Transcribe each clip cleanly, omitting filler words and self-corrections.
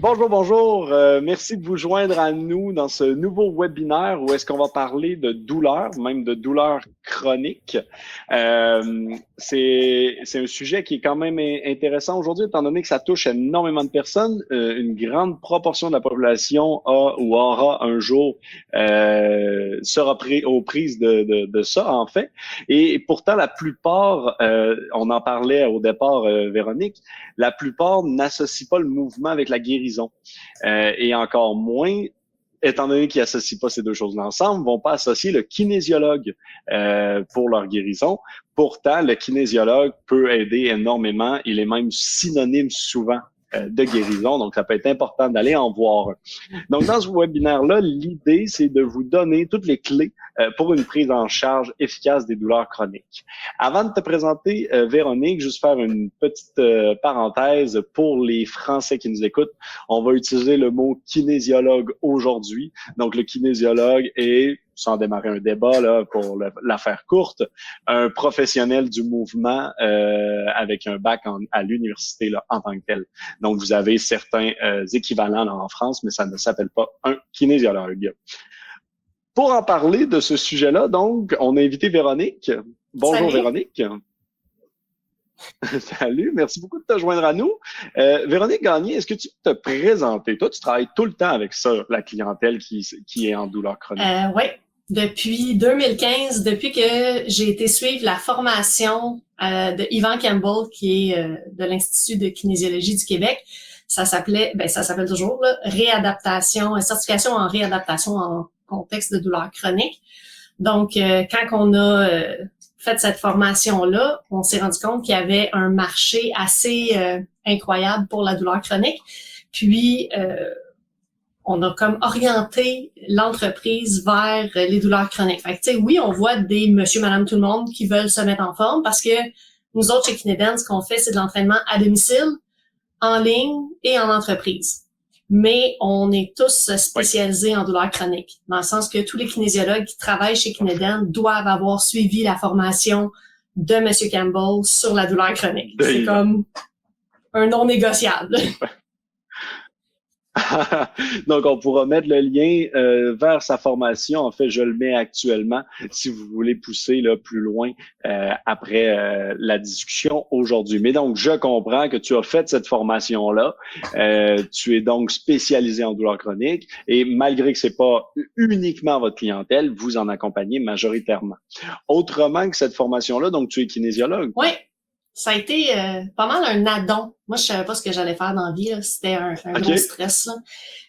Bonjour, bonjour. Merci de vous joindre à nous dans ce nouveau webinaire où est-ce qu'on va parler de douleurs, même de douleurs chroniques. C'est un sujet qui est quand même intéressant aujourd'hui, étant donné que ça touche énormément de personnes. Une grande proportion de la population a ou aura un jour sera aux prises de ça, en fait. Et pourtant, la plupart, on en parlait au départ, Véronique, la plupart n'associent pas le mouvement avec la guérison. Et encore moins, étant donné qu'ils n'associent pas ces deux choses-là ensemble, vont pas associer le kinésiologue pour leur guérison. Pourtant, le kinésiologue peut aider énormément. Il est même synonyme souvent de guérison, donc ça peut être important d'aller en voir. Donc, dans ce webinaire-là, l'idée, c'est de vous donner toutes les clés pour une prise en charge efficace des douleurs chroniques. Avant de te présenter, Véronique, juste faire une petite parenthèse pour les Français qui nous écoutent. On va utiliser le mot kinésiologue aujourd'hui. Donc, le kinésiologue est, sans démarrer un débat là pour la faire courte, un professionnel du mouvement avec un bac à l'université là, en tant que tel. Donc, vous avez certains équivalents là, en France, mais ça ne s'appelle pas un kinésiologue. Pour en parler de ce sujet-là, donc, on a invité Véronique. Bonjour. Salut. Véronique. Salut, merci beaucoup de te joindre à nous. Véronique Gagné, est-ce que tu peux te présenter? Toi, tu travailles tout le temps avec ça, la clientèle qui est en douleur chronique. Oui, depuis 2015, depuis que j'ai été suivre la formation de Yvan Campbell, qui est de l'Institut de kinésiologie du Québec. Ça s'appelle toujours là, certification en réadaptation en contexte de douleur chronique. Donc, quand on a fait cette formation-là, on s'est rendu compte qu'il y avait un marché assez incroyable pour la douleur chronique. Puis, on a comme orienté l'entreprise vers les douleurs chroniques. Fait que, tu sais, oui, on voit des monsieur, madame, tout le monde qui veulent se mettre en forme parce que nous autres, chez Kineden, ce qu'on fait, c'est de l'entraînement à domicile, en ligne et en entreprise. Mais on est tous spécialisés en douleurs chroniques, dans le sens que tous les kinésiologues qui travaillent chez Kineden doivent avoir suivi la formation de M. Campbell sur la douleur chronique. C'est comme un non négociable. Donc, on pourra mettre le lien vers sa formation. En fait, je le mets actuellement si vous voulez pousser là, plus loin après la discussion aujourd'hui. Mais donc, je comprends que tu as fait cette formation-là. Tu es donc spécialisé en douleurs chroniques et malgré que c'est pas uniquement votre clientèle, vous en accompagnez majoritairement. Autrement que cette formation-là, donc tu es kinésiologue. Oui. Ça a été pas mal un addon. Moi, je savais pas ce que j'allais faire dans la vie. Là. C'était un gros stress. Là.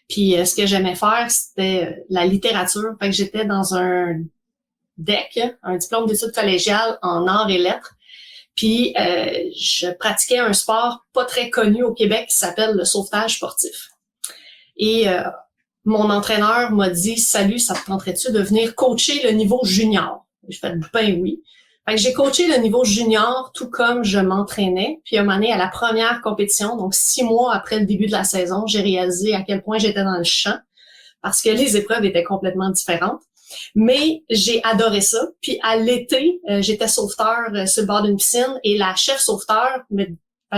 Puis, ce que j'aimais faire, c'était la littérature. Fait que j'étais dans un DEC, un diplôme d'études collégiales en arts et lettres. Puis, je pratiquais un sport pas très connu au Québec qui s'appelle le sauvetage sportif. Et mon entraîneur m'a dit « Salut, ça te tenterait-tu de venir coacher le niveau junior? » J'ai fait « Ben oui. » Fait que j'ai coaché le niveau junior tout comme je m'entraînais. Puis à un moment donné, à la première compétition, donc 6 mois après le début de la saison, j'ai réalisé à quel point j'étais dans le champ parce que les épreuves étaient complètement différentes. Mais j'ai adoré ça. Puis à l'été, j'étais sauveteur sur le bord d'une piscine et la chef sauveteur,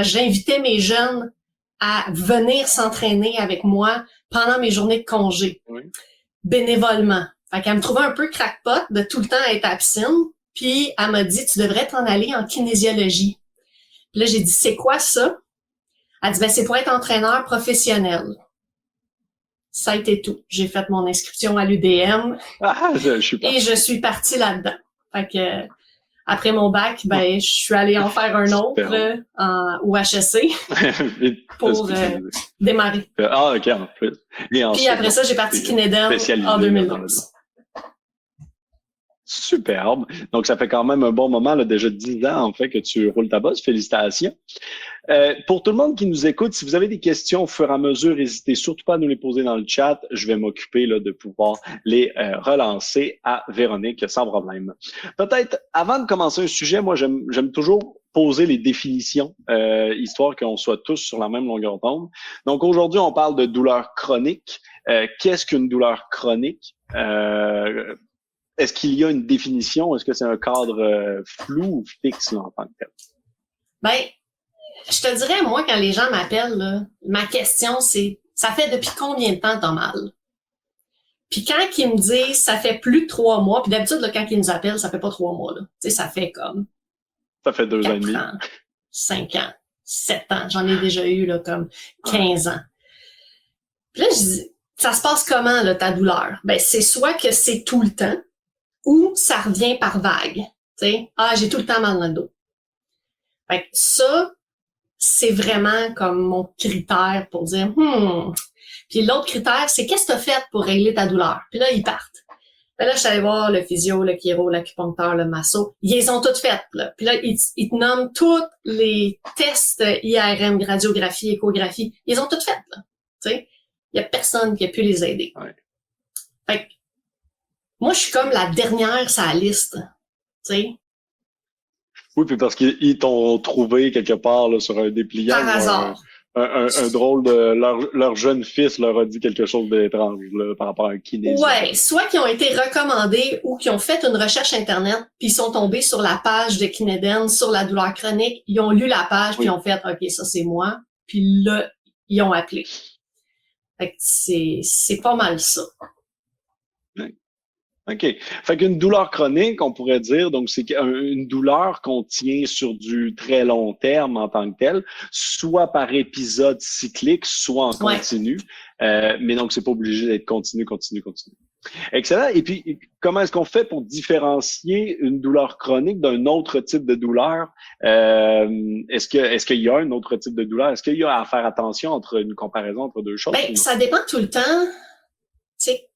j'invitais mes jeunes à venir s'entraîner avec moi pendant mes journées de congé, bénévolement. Fait qu'elle me trouvait un peu crackpot de tout le temps être à la piscine. Puis, elle m'a dit, tu devrais t'en aller en kinésiologie. Puis là, j'ai dit, c'est quoi ça? Elle dit, ben, c'est pour être entraîneur professionnel. Ça a été tout. J'ai fait mon inscription à l'UDM. Et je suis partie là-dedans. Fait que, après mon bac, ben, je suis allée en faire un autre, au HEC. pour démarrer. Ah, OK, en plus. Puis après ça, j'ai parti Kineden en 2012. Superbe. Donc, ça fait quand même un bon moment, là, déjà 10 ans, en fait, que tu roules ta bosse. Félicitations. Pour tout le monde qui nous écoute, si vous avez des questions au fur et à mesure, n'hésitez surtout pas à nous les poser dans le chat. Je vais m'occuper là, de pouvoir les relancer à Véronique sans problème. Peut-être, avant de commencer un sujet, moi, j'aime toujours poser les définitions, histoire qu'on soit tous sur la même longueur d'onde. Donc, aujourd'hui, on parle de douleur chronique. Qu'est-ce qu'une douleur chronique? est-ce qu'il y a une définition? Est-ce que c'est un cadre flou ou fixe là, en tant que tel? Ben, je te dirais, moi, quand les gens m'appellent, là, ma question, c'est ça fait depuis combien de temps t'as mal? Puis quand ils me disent ça fait plus de 3 mois, puis d'habitude, là, quand ils nous appellent, ça fait pas 3 mois, là. Tu sais, ça fait comme Ça fait 2 ans et 4 demi. ans, 5 ans, 7 ans. J'en ai déjà eu là, comme 15 ans. Puis là, je dis, ça se passe comment, là, ta douleur? Ben, c'est soit que c'est tout le temps ou ça revient par vague. Tu sais, j'ai tout le temps mal dans le dos. Fait que ça, c'est vraiment comme mon critère pour dire, Puis l'autre critère, c'est qu'est-ce que tu as fait pour régler ta douleur? Puis là, ils partent. Puis là, je suis allée voir le physio, le chiro, l'acupuncteur, le masso. Ils les ont toutes faites, là. Puis là, ils te nomment tous les tests IRM, radiographie, échographie. Ils les ont toutes faites, là. Tu sais, il y a personne qui a pu les aider. Ouais. Fait que, moi, je suis comme la dernière sur la liste. Tu sais. Oui, puis parce qu'ils t'ont trouvé quelque part là, sur un dépliant. Par hasard. Un drôle de leur jeune fils leur a dit quelque chose d'étrange là, par rapport à un kinésien. Ouais, soit qui ont été recommandés ou qui ont fait une recherche internet puis ils sont tombés sur la page de Kineden sur la douleur chronique, ils ont lu la page puis ils ont fait OK, ça c'est moi, puis là ils ont appelé. Fait que c'est pas mal ça. OK. Fait qu'une douleur chronique, on pourrait dire, donc c'est une douleur qu'on tient sur du très long terme en tant que tel, soit par épisode cyclique, soit en continu. Mais donc, c'est pas obligé d'être continu. Excellent. Et puis, comment est-ce qu'on fait pour différencier une douleur chronique d'un autre type de douleur? Est-ce qu'il y a un autre type de douleur? Est-ce qu'il y a à faire attention entre une comparaison entre deux choses? Ben, ça dépend tout le temps. Tu sais,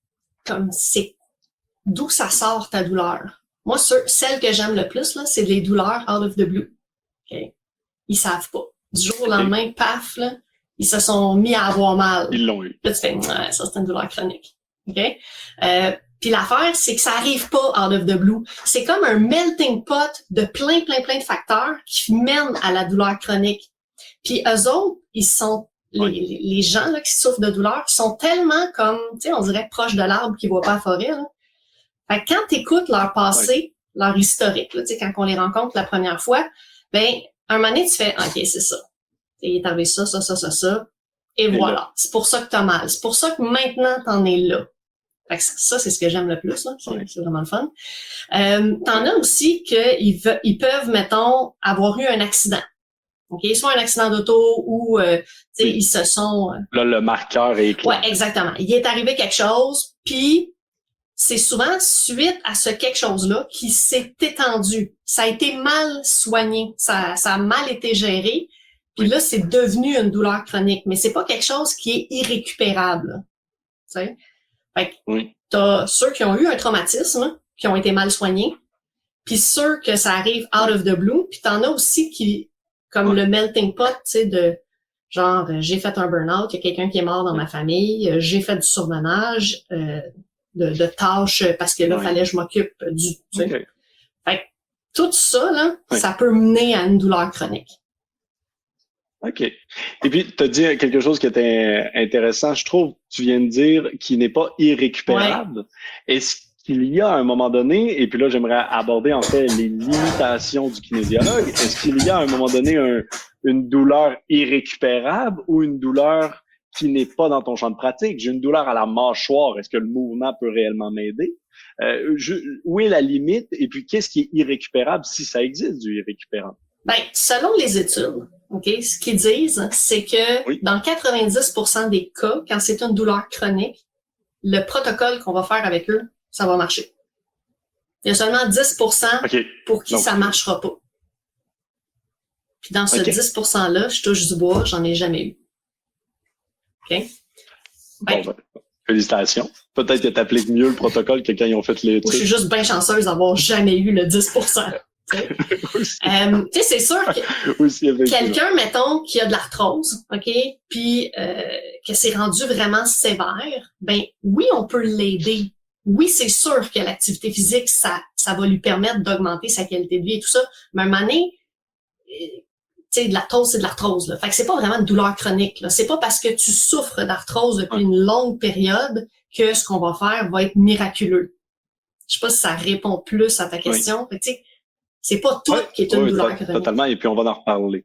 comme c'est d'où ça sort ta douleur. Moi, celle que j'aime le plus, là, c'est les douleurs out of the blue. Okay? Ils savent pas. Du jour au lendemain, paf, là, ils se sont mis à avoir mal. Ils l'ont eu. Là, tu fais, ça, c'est une douleur chronique. Okay? Puis l'affaire, c'est que ça arrive pas out of the blue. C'est comme un melting pot de plein de facteurs qui mènent à la douleur chronique. Puis eux autres, ils sont les gens là, qui souffrent de douleur sont tellement comme, tu sais, on dirait proches de l'arbre qui voit pas la forêt, là. Fait que quand tu écoutes leur passé, leur historique, là, quand on les rencontre la première fois, ben, un moment donné, tu fais, OK, c'est ça. Il est arrivé ça, et voilà. C'est pour ça que t'as mal. C'est pour ça que maintenant, t'en es là. Fait que ça, c'est ce que j'aime le plus, là. C'est vraiment le fun. T'en as aussi qu'ils peuvent, mettons, avoir eu un accident. OK? Soit un accident d'auto ou, ils se sont... Là, le marqueur est clair. Ouais, exactement. Il est arrivé quelque chose, puis c'est souvent suite à ce quelque chose-là qui s'est étendu. Ça a été mal soigné. Ça a mal été géré. Puis là, c'est devenu une douleur chronique. Mais c'est pas quelque chose qui est irrécupérable. Tu sais? Fait que t'as ceux qui ont eu un traumatisme, qui ont été mal soignés, puis ceux que ça arrive out of the blue, puis t'en as aussi qui, comme le melting pot, tu sais, de genre, j'ai fait un burn-out, il y a quelqu'un qui est mort dans ma famille, j'ai fait du surmenage, de tâches parce que là, fallait que je m'occupe du... Tu sais. Fait que tout ça, là, ça peut mener à une douleur chronique. OK. Et puis, tu as dit quelque chose qui était intéressant, je trouve, tu viens de dire, qui n'est pas irrécupérable. Est-ce qu'il y a à un moment donné, et puis là, j'aimerais aborder en fait les limitations du kinésiologue, est-ce qu'il y a à un moment donné une douleur irrécupérable ou une douleur qui n'est pas dans ton champ de pratique? J'ai une douleur à la mâchoire, est-ce que le mouvement peut réellement m'aider? Où est la limite? Et puis, qu'est-ce qui est irrécupérable si ça existe du irrécupérable? Ben, selon les études, OK, ce qu'ils disent, c'est que dans 90% des cas, quand c'est une douleur chronique, le protocole qu'on va faire avec eux, ça va marcher. Il y a seulement 10% pour qui ça marchera pas. Puis dans ce 10%-là, je touche du bois, j'en ai jamais eu. OK? Bon, ben, félicitations. Peut-être que t'appliques mieux le protocole que quand ils ont fait l'étude. Je suis juste bien chanceuse d'avoir jamais eu le 10%. Tu sais, c'est sûr que quelqu'un, mettons, qui a de l'arthrose, OK, puis que c'est rendu vraiment sévère, ben oui, on peut l'aider. Oui, c'est sûr que l'activité physique, ça va lui permettre d'augmenter sa qualité de vie et tout ça. Mais à un moment donné, tu sais, de l'arthrose, c'est de l'arthrose. Là. Fait que c'est pas vraiment une douleur chronique. Là. C'est pas parce que tu souffres d'arthrose depuis une longue période que ce qu'on va faire va être miraculeux. Je sais pas si ça répond plus à ta question. Oui. Tu sais, c'est pas tout qui est une douleur chronique. Totalement. Et puis, on va en reparler.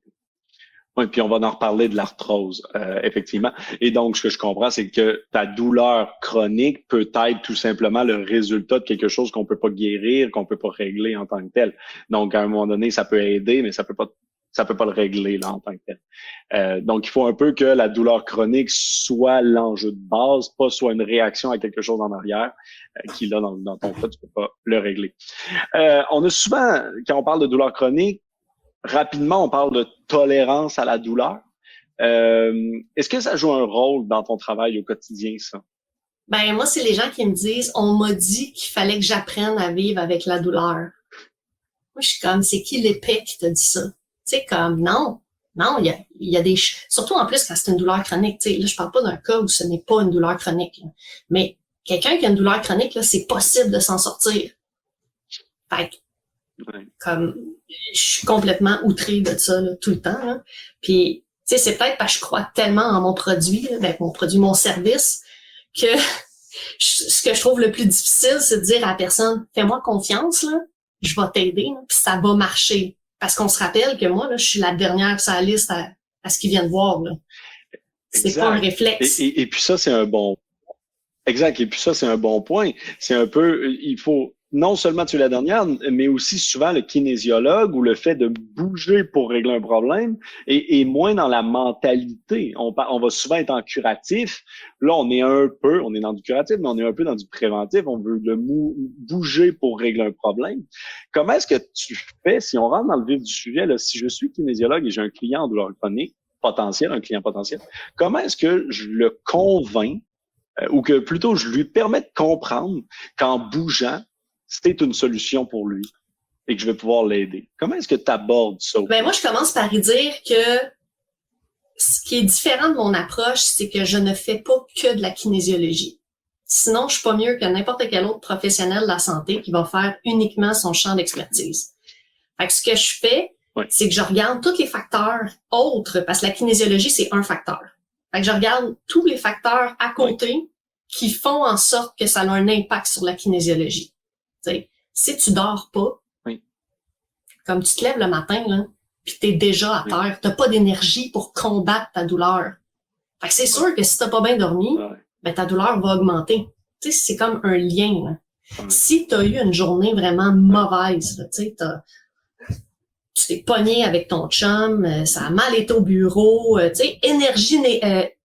Oui, puis on va en reparler de l'arthrose, effectivement. Et donc, ce que je comprends, c'est que ta douleur chronique peut être tout simplement le résultat de quelque chose qu'on peut pas guérir, qu'on peut pas régler en tant que tel. Donc, à un moment donné, ça peut aider, mais ça peut pas le régler là en tant que tel. Donc, il faut un peu que la douleur chronique soit l'enjeu de base, pas soit une réaction à quelque chose en arrière, qui là, dans ton cas, tu peux pas le régler. On a souvent, quand on parle de douleur chronique, rapidement, on parle de tolérance à la douleur. Est-ce que ça joue un rôle dans ton travail au quotidien, ça? Ben, moi, c'est les gens qui me disent, on m'a dit qu'il fallait que j'apprenne à vivre avec la douleur. Moi, je suis comme, c'est qui l'épée qui t'a dit ça? Tu sais, comme, non, il y a des, surtout en plus quand c'est une douleur chronique, tu sais, là, je parle pas d'un cas où ce n'est pas une douleur chronique, là. Mais quelqu'un qui a une douleur chronique, là, c'est possible de s'en sortir. Fait que, comme, je suis complètement outrée de ça, là, tout le temps, là. Puis, tu sais, c'est peut-être parce que je crois tellement en mon produit, là, mon service, que ce que je trouve le plus difficile, c'est de dire à la personne, fais-moi confiance, là, je vais t'aider, puis ça va marcher. Parce qu'on se rappelle que moi, là, je suis la dernière sur la liste à ce qu'ils viennent voir, là. C'est pas un réflexe. Et puis ça, c'est un bon. Exact. Et puis ça, c'est un bon point. C'est un peu, il faut non seulement tuer la dernière, mais aussi souvent le kinésiologue ou le fait de bouger pour régler un problème et moins dans la mentalité. On va souvent être en curatif. Là, on est dans du curatif, mais on est un peu dans du préventif. On veut bouger pour régler un problème. Comment est-ce que tu fais, si on rentre dans le vif du sujet, là, si je suis kinésiologue et j'ai un client en douleur chronique potentiel, un client potentiel, comment est-ce que je le convainc ou que plutôt je lui permets de comprendre qu'en bougeant, c'est une solution pour lui et que je vais pouvoir l'aider. Comment est-ce que tu abordes ça? Ben moi, je commence par y dire que ce qui est différent de mon approche, c'est que je ne fais pas que de la kinésiologie. Sinon, je suis pas mieux que n'importe quel autre professionnel de la santé qui va faire uniquement son champ d'expertise. Fait que ce que je fais, c'est que je regarde tous les facteurs autres, parce que la kinésiologie, c'est un facteur. Fait que je regarde tous les facteurs à côté qui font en sorte que ça a un impact sur la kinésiologie. T'sais, si tu dors pas, comme tu te lèves le matin, là, puis t'es déjà à terre, t'as pas d'énergie pour combattre ta douleur. Fait que c'est sûr que si t'as pas bien dormi, ben ta douleur va augmenter. Tu sais, c'est comme un lien, là. Si t'as eu une journée vraiment mauvaise, là, tu sais, tu t'es pogné avec ton chum, ça a mal été au bureau, tu sais,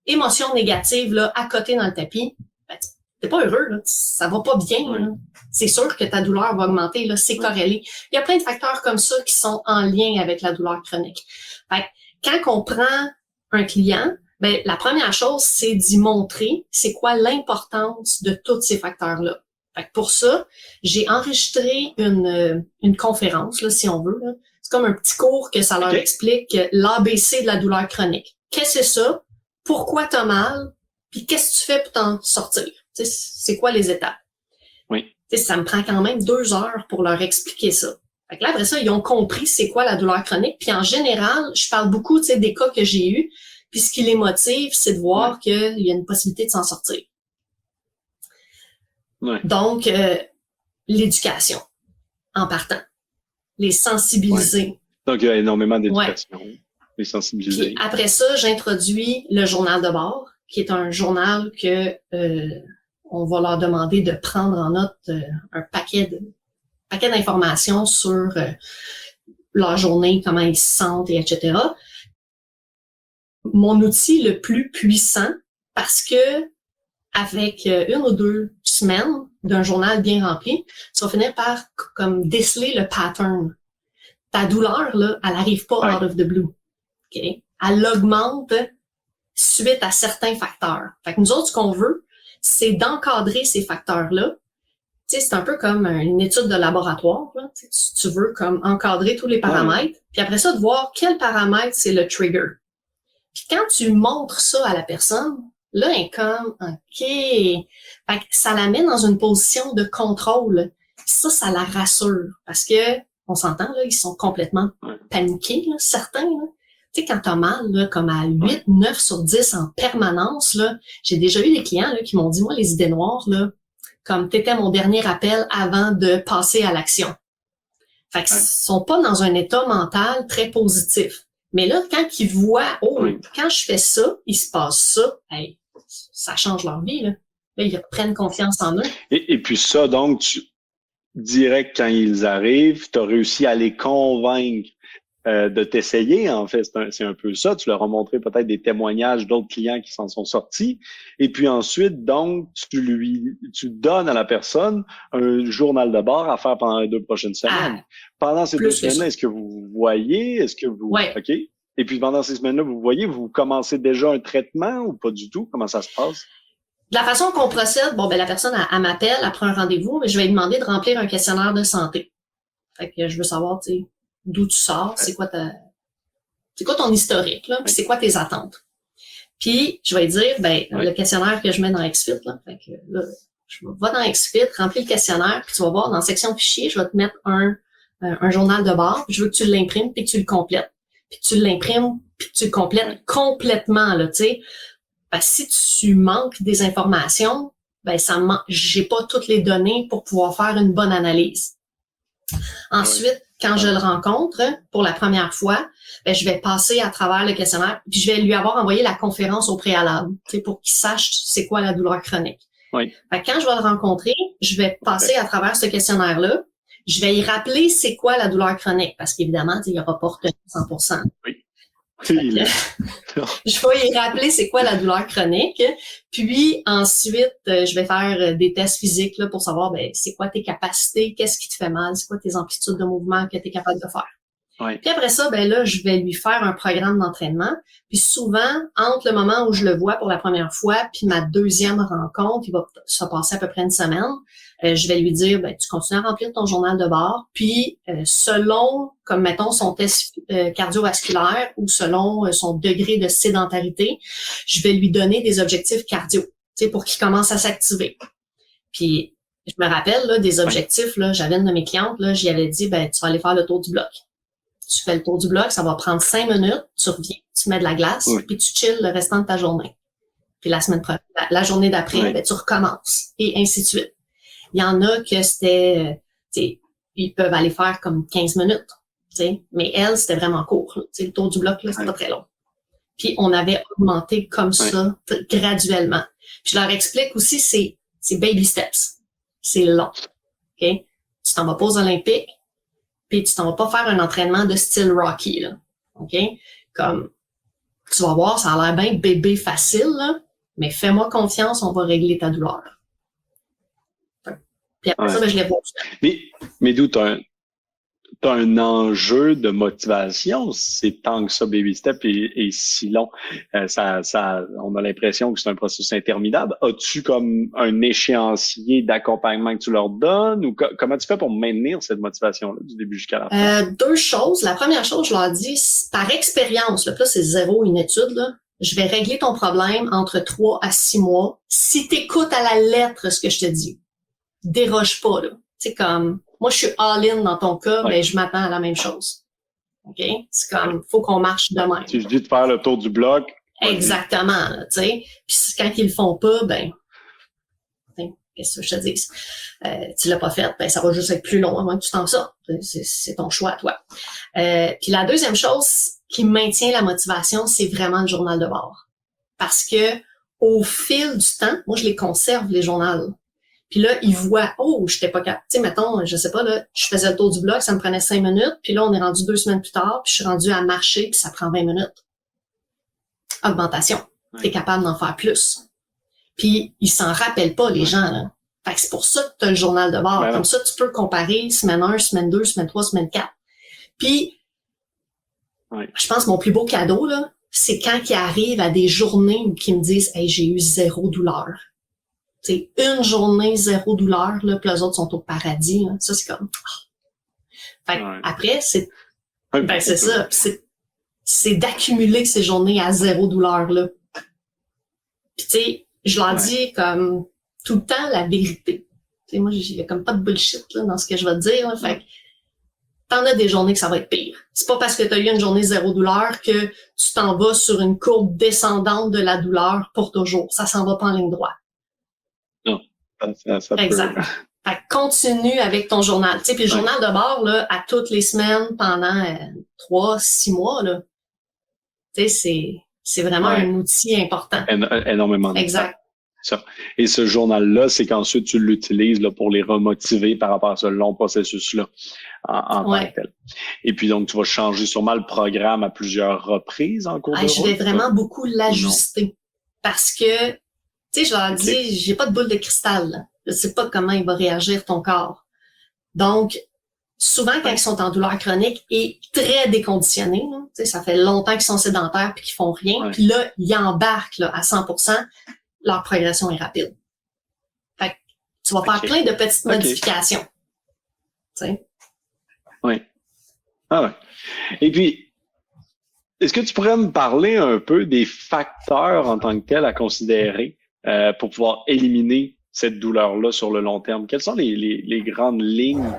émotion négative, là, à côté dans le tapis, ben, t'es pas heureux, là, ça va pas bien, là. C'est sûr que ta douleur va augmenter, là, c'est corrélé. Il y a plein de facteurs comme ça qui sont en lien avec la douleur chronique. Fait que quand on prend un client, ben, la première chose, c'est d'y montrer c'est quoi l'importance de tous ces facteurs-là. Fait que pour ça, j'ai enregistré une conférence, là, si on veut, là. C'est comme un petit cours que ça leur explique l'ABC de la douleur chronique. Qu'est-ce que c'est ça? Pourquoi t'as mal? Puis qu'est-ce que tu fais pour t'en sortir? C'est quoi les étapes? Ça me prend quand même 2 heures pour leur expliquer ça. Fait que là, après ça, ils ont compris c'est quoi la douleur chronique. Puis en général, je parle beaucoup des cas que j'ai eus. Puis ce qui les motive, c'est de voir qu'il y a une possibilité de s'en sortir. Donc, l'éducation, en partant. Les sensibiliser. Donc, il y a énormément d'éducation. Les sensibiliser. Puis après ça, j'introduis le journal de bord, qui est un journal que on va leur demander de prendre en note un paquet d'informations sur leur journée, comment ils se sentent, et etc. Mon outil le plus puissant, parce que avec 1 ou 2 semaines d'un journal bien rempli, tu vas finir par comme déceler le pattern. Ta douleur, là, elle arrive pas out of the blue. Okay? Elle augmente suite à certains facteurs. Fait que nous autres, ce qu'on veut, c'est d'encadrer ces facteurs-là. Tu sais, c'est un peu comme une étude de laboratoire, là. Tu veux comme encadrer tous les paramètres, puis après ça, de voir quel paramètre c'est le trigger. Puis quand tu montres ça à la personne, là, elle est comme, OK. Fait que ça la met dans une position de contrôle. Ça la rassure. Parce que, on s'entend, là, ils sont complètement paniqués, là, certains, là. Tu sais, quand t'as mal, là, comme à 8, 9 sur 10 en permanence, là, j'ai déjà eu des clients, là, qui m'ont dit, moi, les idées noires, là, comme t'étais mon dernier appel avant de passer à l'action. Fait qu'ils sont pas dans un état mental très positif. Mais là, quand ils voient, quand je fais ça, il se passe ça, hey, ça change leur vie, là. Là, ils reprennent confiance en eux. Et puis ça, donc, tu dirais que quand ils arrivent, tu as réussi à les convaincre de t'essayer, en fait. C'est un peu ça. Tu leur as montré peut-être des témoignages d'autres clients qui s'en sont sortis. Et puis ensuite, donc, tu donnes à la personne un journal de bord à faire pendant les 2 prochaines semaines. Pendant ces 2 semaines-là, est-ce que vous voyez? Est-ce que vous... Ouais. OK. Et puis pendant ces semaines-là, vous voyez, vous commencez déjà un traitement ou pas du tout? Comment ça se passe? De la façon qu'on procède, bon, ben, la personne, elle m'appelle, elle prend un rendez-vous, mais je vais lui demander de remplir un questionnaire de santé. Fait que je veux savoir, tu sais, d'où tu sors, c'est quoi ton historique, là, puis c'est quoi tes attentes. Puis, je vais lui dire, ben, le questionnaire que je mets dans XFIT, là, fait que là, je vais dans XFIT, remplir le questionnaire, puis tu vas voir, dans la section fichier, je vais te mettre un journal de bord, puis je veux que tu l'imprimes, puis que tu le complètes. Puis tu l'imprimes, puis tu le complètes complètement, là, tu sais. Ben, si tu manques des informations, ben, j'ai pas toutes les données pour pouvoir faire une bonne analyse. Ensuite, quand je le rencontre pour la première fois, ben, je vais passer à travers le questionnaire, puis je vais lui avoir envoyé la conférence au préalable, tu sais, pour qu'il sache c'est quoi la douleur chronique. Oui. Fait que quand je vais le rencontrer, je vais passer à travers ce questionnaire-là. Je vais y rappeler c'est quoi la douleur chronique, parce qu'évidemment, il n'y aura pas retenu 100%. Oui. Je vais y rappeler c'est quoi la douleur chronique. Puis ensuite, je vais faire des tests physiques là, pour savoir ben, c'est quoi tes capacités, qu'est-ce qui te fait mal, c'est quoi tes amplitudes de mouvement que tu es capable de faire. Oui. Puis après ça, ben là, je vais lui faire un programme d'entraînement. Puis souvent, entre le moment où je le vois pour la première fois puis ma deuxième rencontre, il va se passer à peu près une semaine, je vais lui dire, ben, tu continues à remplir ton journal de bord, puis selon, comme mettons, son test cardiovasculaire ou selon son degré de sédentarité, je vais lui donner des objectifs cardio, tu sais, pour qu'il commence à s'activer. Puis, je me rappelle, là, des objectifs, là, j'avais une de mes clientes, là, j'y avais dit, ben, tu vas aller faire le tour du bloc. Tu fais le tour du bloc, ça va prendre 5 minutes, tu reviens, tu mets de la glace, puis tu chilles le restant de ta journée. Puis la journée d'après, ben, tu recommences, et ainsi de suite. Il y en a que c'était, tu sais, ils peuvent aller faire comme 15 minutes, tu sais, mais elle, c'était vraiment court. Tu sais, le tour du bloc, là, c'était pas très long. Puis on avait augmenté comme ça, graduellement. Puis je leur explique aussi, c'est baby steps. C'est long, OK? Tu t'en vas pas aux Olympiques, puis tu t'en vas pas faire un entraînement de style Rocky, là, OK? Comme, tu vas voir, ça a l'air bien bébé facile, là, mais fais-moi confiance, on va régler ta douleur. Puis après ça, ben, je les vois. Mais d'où t'as un enjeu de motivation, c'est tant que ça, baby step et si long. On a l'impression que c'est un processus interminable. As-tu comme un échéancier d'accompagnement que tu leur donnes ou comment tu fais pour maintenir cette motivation-là du début jusqu'à la fin? 2 choses. La première chose, je leur dis, par expérience, là c'est 0 une étude, là, je vais régler ton problème entre 3 à 6 mois si tu écoutes à la lettre ce que je te dis. Déroge pas, là. Tu sais, comme, moi, je suis all-in dans ton cas, mais je m'attends à la même chose. OK? C'est comme, faut qu'on marche de même. Si je dis de faire le tour du bloc. Exactement, tu sais. Puis quand ils le font pas, ben, qu'est-ce que je te dis? Tu l'as pas fait, ben, ça va juste être plus long avant que tu t'en sortes. C'est ton choix, toi. Puis la deuxième chose qui maintient la motivation, c'est vraiment le journal de bord. Parce que, au fil du temps, moi, je les conserve, les journaux. Puis là, ils voient, j'étais pas capable. Tu sais, mettons, je sais pas, là, je faisais le tour du bloc, ça me prenait 5 minutes. Puis là, on est rendu 2 semaines plus tard, puis je suis rendue à marcher, puis ça prend 20 minutes. Augmentation. T'es capable d'en faire plus. Puis, ils s'en rappellent pas, les gens, là. Fait que c'est pour ça que tu as le journal de bord. Comme ça, tu peux comparer semaine 1, semaine 2, semaine 3, semaine 4. Puis, je pense que mon plus beau cadeau, là, c'est quand ils arrivent à des journées où ils me disent, hey, j'ai eu 0 douleur. C'est une journée, 0 douleur, là, puis les autres sont au paradis. Là. Ça, c'est comme... Fait après, c'est ça. C'est d'accumuler ces journées à 0 douleur, là. Puis, tu sais, je leur dis comme tout le temps la vérité. Tu sais, moi, il y a comme pas de bullshit là, dans ce que je vais te dire. Là. Fait que t'en as des journées que ça va être pire. C'est pas parce que t'as eu une journée 0 douleur que tu t'en vas sur une courbe descendante de la douleur pour toujours. Ça s'en va pas en ligne droite. Non. Ça Exact. peut. Fait que continue avec ton journal. Tu sais, puis le journal de bord, là, à toutes les semaines pendant 3-6 mois, là, tu sais, c'est vraiment un outil important. Énormément de temps. Exact. Ça. Et ce journal-là, c'est qu'ensuite tu l'utilises là, pour les remotiver par rapport à ce long processus-là en tant que tel. Et puis donc, tu vas changer sûrement le programme à plusieurs reprises en cours de route. Je vais vraiment beaucoup l'ajuster parce que, tu sais, je leur dis, j'ai pas de boule de cristal. Là. Je sais pas comment il va réagir ton corps. Donc, souvent, quand ils sont en douleur chronique et très déconditionnés, là, tu sais, ça fait longtemps qu'ils sont sédentaires puis qu'ils font rien, puis là, ils embarquent là, à 100%, leur progression est rapide. Fait que tu vas faire plein de petites modifications. Tu sais. Oui. Ah ouais. Et puis, est-ce que tu pourrais me parler un peu des facteurs en tant que tels à considérer pour pouvoir éliminer cette douleur-là sur le long terme? Quelles sont les grandes lignes,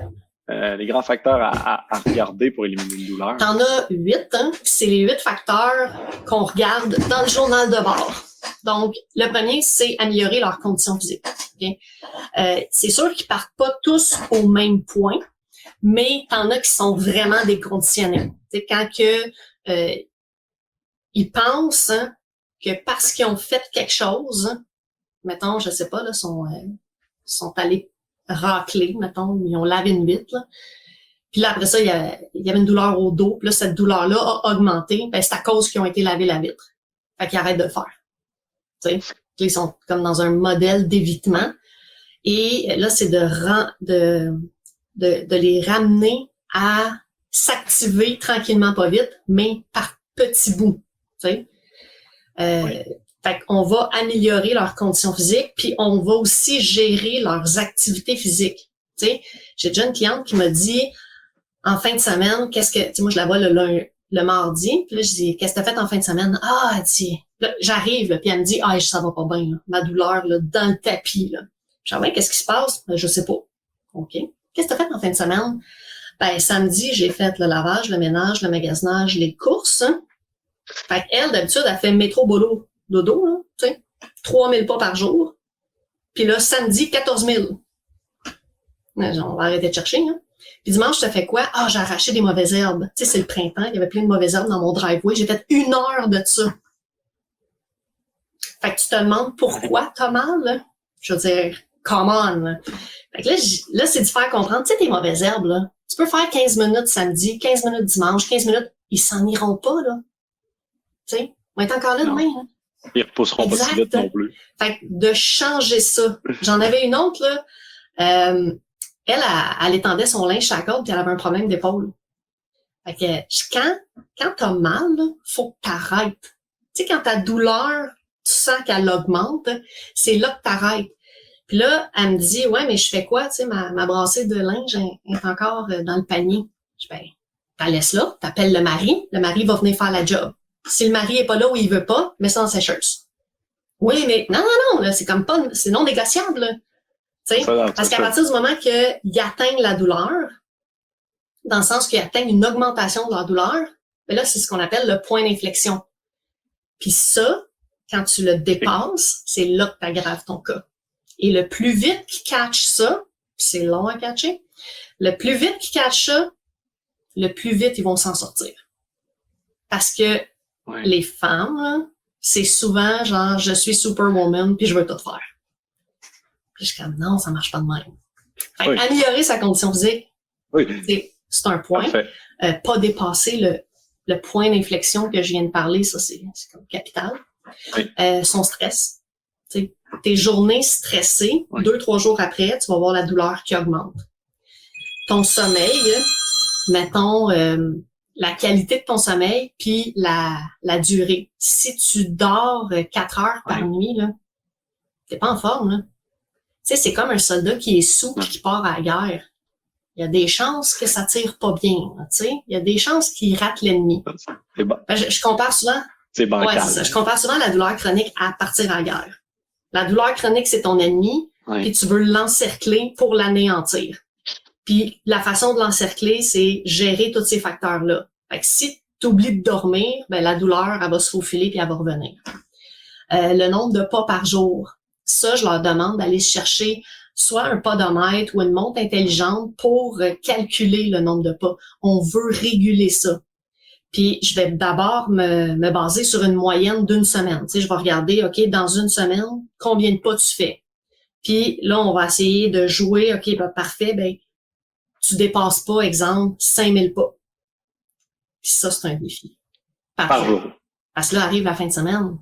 les grands facteurs à regarder pour éliminer une douleur? T'en as 8, hein? C'est les 8 facteurs qu'on regarde dans le journal de bord. Donc, le premier, c'est améliorer leurs conditions physiques. Okay? C'est sûr qu'ils partent pas tous au même point, mais t'en as qui sont vraiment déconditionnés. C'est quand que ils pensent que parce qu'ils ont fait quelque chose, mettons, je sais pas, là, sont allés racler, mettons, ils ont lavé une vitre, là. Puis là, après ça, il y avait une douleur au dos. Puis là, cette douleur-là a augmenté. Ben, c'est à cause qu'ils ont été laver la vitre. Fait qu'ils arrêtent de le faire. Tu sais, ils sont comme dans un modèle d'évitement. Et là, c'est de les ramener à s'activer tranquillement, pas vite, mais par petits bouts. Tu sais. Fait qu'on va améliorer leurs conditions physiques, puis on va aussi gérer leurs activités physiques. Tu sais, j'ai déjà une cliente qui m'a dit en fin de semaine, tu sais, moi je la vois le mardi, puis là je dis qu'est-ce que t'as fait en fin de semaine? Ah, elle dit, là, j'arrive, là, puis elle me dit ça va pas bien, là, ma douleur là, dans le tapis là. Je dis qu'est-ce qui se passe? Ben, je sais pas. OK. Qu'est-ce que t'as fait en fin de semaine? Ben samedi, j'ai fait le lavage, le ménage, le magasinage, les courses. Hein. Fait qu'elle, d'habitude, elle fait métro boulot dodo, là, tu sais, 3000 pas par jour. Puis là, samedi, 14 000. On va arrêter de chercher, hein. Puis dimanche, tu fais quoi? Ah, j'ai arraché des mauvaises herbes. Tu sais, c'est le printemps, il y avait plein de mauvaises herbes dans mon driveway. J'ai fait 1 heure de ça. Fait que tu te demandes pourquoi t'as mal, là? Je veux dire, come on, là. Fait que là, c'est de faire comprendre, tu sais, tes mauvaises herbes, là. Tu peux faire 15 minutes samedi, 15 minutes dimanche, 15 minutes, ils s'en iront pas, là. Tu sais, on va être encore là demain, là. Ils repousseront pas si vite non plus. Fait que de changer ça. J'en avais une autre, là. Elle étendait son linge sur la corde puis elle avait un problème d'épaule. Fait que quand t'as mal, là, faut que t'arrêtes. Tu sais, quand ta douleur, tu sens qu'elle augmente, c'est là que t'arrêtes. Puis là, elle me dit, ouais, mais je fais quoi? Tu sais, ma brassée de linge est encore dans le panier. Je dis, ben, t'as laisses là, t'appelles le mari va venir faire la job. Si le mari est pas là ou il veut pas, mets ça en sécheuse. Oui, mais non, là, c'est comme pas, c'est non négociable, là. Parce qu'à partir du moment qu'ils atteignent la douleur, dans le sens qu'ils atteignent une augmentation de leur douleur, ben là, c'est ce qu'on appelle le point d'inflexion. Puis ça, quand tu le dépasses, c'est là que tu aggraves ton cas. Et le plus vite qu'ils catchent ça, puis c'est long à catcher, le plus vite qu'ils catchent ça, le plus vite ils vont s'en sortir. Parce que les femmes, là, c'est souvent genre, je suis superwoman, puis je veux tout faire. Puis je suis comme, non, ça marche pas de même. Fait améliorer sa condition physique, c'est un point. Pas dépasser le point d'inflexion que je viens de parler, ça, c'est comme capital. Son stress. T'sais, tes journées stressées, 2-3 jours après, tu vas voir la douleur qui augmente. Ton sommeil, mettons, la qualité de ton sommeil, puis la durée. Si tu dors 4 heures par nuit, là, t'es pas en forme, là. Tu sais, c'est comme un soldat qui est sous et qui part à la guerre. Il y a des chances que ça tire pas bien, tu sais. Il y a des chances qu'il rate l'ennemi. C'est bon. Je compare souvent. C'est bancal. C'est ça. Je compare souvent la douleur chronique à partir à la guerre. La douleur chronique, c'est ton ennemi, puis tu veux l'encercler pour l'anéantir. Puis la façon de l'encercler, c'est gérer tous ces facteurs-là. Fait que si tu oublies de dormir, ben la douleur, elle va se faufiler puis elle va revenir. Le nombre de pas par jour. ça, je leur demande d'aller chercher soit un podomètre ou une montre intelligente pour calculer le nombre de pas. On veut réguler ça. Puis, je vais d'abord me baser sur une moyenne d'une semaine. Tu sais, je vais regarder, OK, dans une semaine, combien de pas tu fais? Puis là, on va essayer de jouer, OK, ben, parfait, ben, tu dépasses pas, exemple, 5000 pas. Puis ça, c'est un défi. Par jour. Parce que là, arrive la fin de semaine.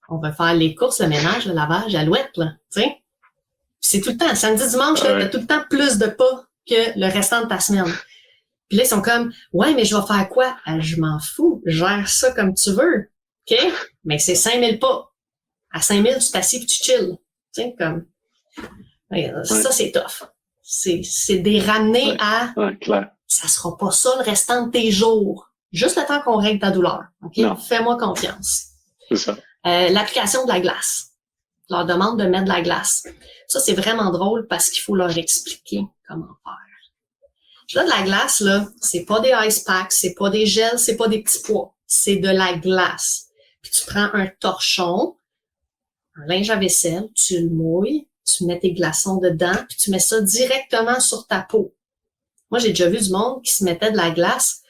On va faire les courses, le ménage, le lavage, l'alouette, là, tu sais. C'est tout le temps. Samedi, dimanche, là, t'as tout le temps plus de pas que le restant de ta semaine. Puis là, ils sont comme, ouais, mais je vais faire quoi? Je m'en fous. Gère ça comme tu veux. OK? Mais c'est 5000 pas. À 5000, tu t'assieds et tu chill. Tu sais, comme, ça, c'est tough. C'est des ramener à, clair. Ça sera pas ça le restant de tes jours. Juste le temps qu'on règle ta douleur. OK? Non. Fais-moi confiance. C'est ça. L'application de la glace. Je leur demande de mettre de la glace. Ça, c'est vraiment drôle parce qu'il faut leur expliquer comment faire. Là, de la glace, là, c'est pas des ice packs, c'est pas des gels, c'est pas des petits pois. C'est de la glace. Puis tu prends un torchon, un linge à vaisselle, tu le mouilles, tu mets tes glaçons dedans, puis tu mets ça directement sur ta peau. Moi, j'ai déjà vu du monde qui se mettait de la glace.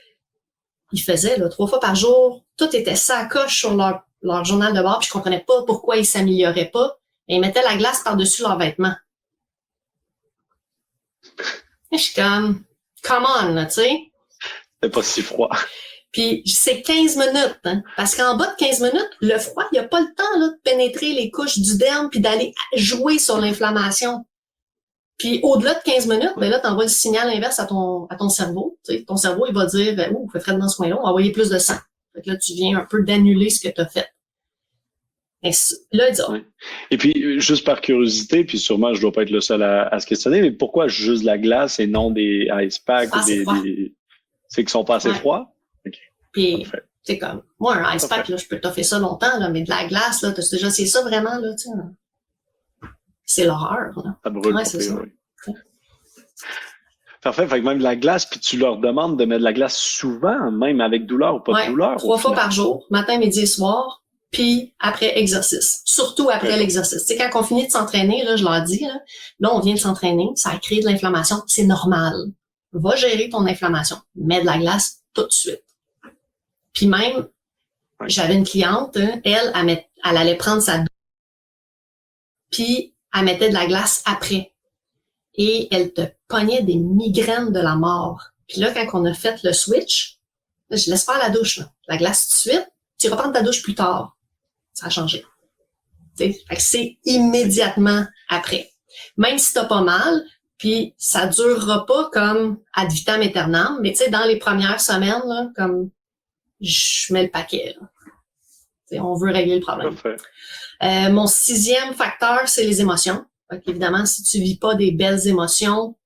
Ils faisaient, là, 3 fois par jour. Tout était sacoche sur leur journal de bord, puis je comprenais pas pourquoi ils s'amélioraient pas. Mais ils mettaient la glace par-dessus leurs vêtements. Et je suis comme, come on, là, tu sais. C'est pas si froid. Puis c'est 15 minutes, hein, parce qu'en bas de 15 minutes, le froid, il n'y a pas le temps là, de pénétrer les couches du derme puis d'aller jouer sur l'inflammation. Puis au-delà de 15 minutes, ben là, tu envoies le signal inverse à ton cerveau. Tu sais, ton cerveau, il va dire, il fait frais dans ce coin-là, on va envoyer plus de sang. Fait que là, tu viens un peu d'annuler ce que tu as fait. Et là, il dit, ouais. Et puis, juste par curiosité, puis sûrement, je dois pas être le seul à se questionner, mais pourquoi juste de la glace et non des ice packs ou c'est qu'ils sont pas assez froids? Okay. Puis, c'est comme, moi, un ice pack, là, je peux t'offrir ça longtemps, là, mais de la glace, là, t'as déjà, c'est ça vraiment, là, tu sais. C'est l'horreur, là. Ça brûle, c'est ça. Oui. Parfait. Fait que même de la glace, puis tu leur demandes de mettre de la glace souvent, même avec douleur ou pas de douleur. 3 fois par jour, matin, midi et soir, puis après exercice. Surtout après l'exercice. Tu sais, quand on finit de s'entraîner, là, je leur dis, là, on vient de s'entraîner, ça a créé de l'inflammation, c'est normal. Va gérer ton inflammation. Mets de la glace tout de suite. Puis même, j'avais une cliente, elle allait prendre sa douche, puis elle mettait de la glace après. Et elle te pognait des migraines de la mort. Puis là, quand on a fait le switch, là, je laisse faire la douche, là. La glace tout de suite, tu reprends ta douche plus tard. Ça a changé. Fait que c'est immédiatement après. Même si t'as pas mal, puis ça durera pas comme ad vitam aeternam, mais tu sais, dans les premières semaines, là, comme je mets le paquet. Là. T'sais, on veut régler le problème. Mon 6e facteur, c'est les émotions. Fait évidemment, si tu vis pas des belles émotions,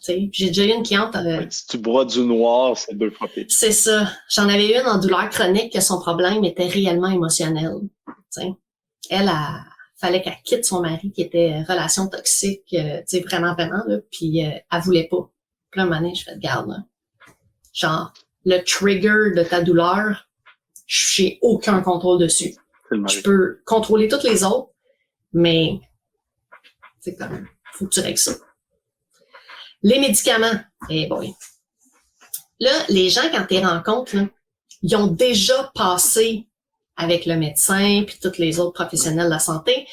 j'ai déjà eu une cliente. Si tu bois du noir, c'est 2 fois pire. C'est ça. J'en avais une en douleur chronique que son problème était réellement émotionnel. Elle fallait qu'elle quitte son mari qui était relation toxique, vraiment, là, puis elle voulait pas. Puis là, un moment donné, je fais de garde, là. Genre, le trigger de ta douleur, j'ai aucun contrôle dessus. Je peux contrôler toutes les autres, mais c'est comme, faut que tu règles ça. Les médicaments, boy. Là, les gens, quand tu les rencontres, là, ils ont déjà passé avec le médecin puis tous les autres professionnels de la santé